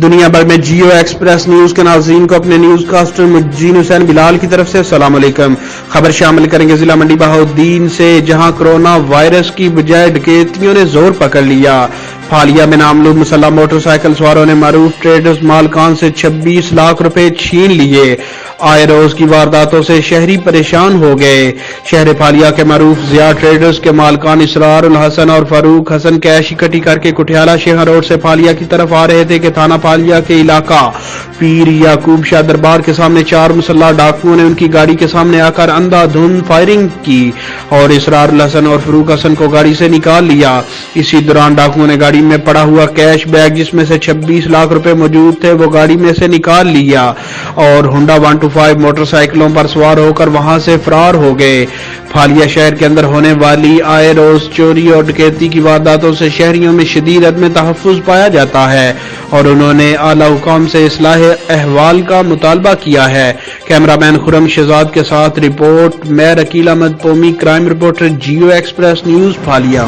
دنیا بھر میں جیو ایکسپریس نیوز کے ناظرین کو اپنے نیوز کاسٹر مجین حسین بلال کی طرف سے السلام علیکم۔ خبر شامل کریں گے ضلع منڈی بہاؤالدین سے، جہاں کرونا وائرس کی بجائے ڈکیتیوں نے زور پکڑ لیا۔ پھالیا میں ناملوم مسلح موٹر سائیکل سواروں نے معروف ٹریڈرز مالکان سے 26 لاکھ روپے چھین لیے۔ آئے روز کی وارداتوں سے شہری پریشان ہو گئے۔ شہر پھالیا کے معروف ضیاء ٹریڈرز کے مالکان اسرار الحسن اور فاروق حسن کیش اکٹھی کر کے کٹھیالہ شیخا روڈ سے پھالیا کی طرف آ رہے تھے کہ تھانہ پھالیا کے علاقہ پیر یعقوب شاہ دربار کے سامنے 4 مسلح ڈاکوؤں نے ان کی گاڑی کے سامنے آ کر اندھا دھند فائرنگ کی اور اسرار الحسن اور فاروق حسن کو گاڑی سے نکال لیا۔ اسی دوران ڈاکوؤں نے گاڑی میں پڑا ہوا کیش بیگ جس میں سے 26 لاکھ روپے موجود تھے وہ گاڑی میں سے نکال لیا اور ہونڈا 125 موٹر سائیکلوں پر سوار ہو کر وہاں سے فرار ہو گئے۔ پھالیا شہر کے اندر ہونے والی آئے روز چوری اور ڈکیتی کی وارداتوں سے شہریوں میں شدید عدم تحفظ پایا جاتا ہے اور انہوں نے اعلیٰ حکام سے اصلاح احوال کا مطالبہ کیا ہے۔ کیمرہ مین خرم شہزاد کے ساتھ report Mir Aqeel Ahmed Pomi, crime reporter Geo Express News پھالیا۔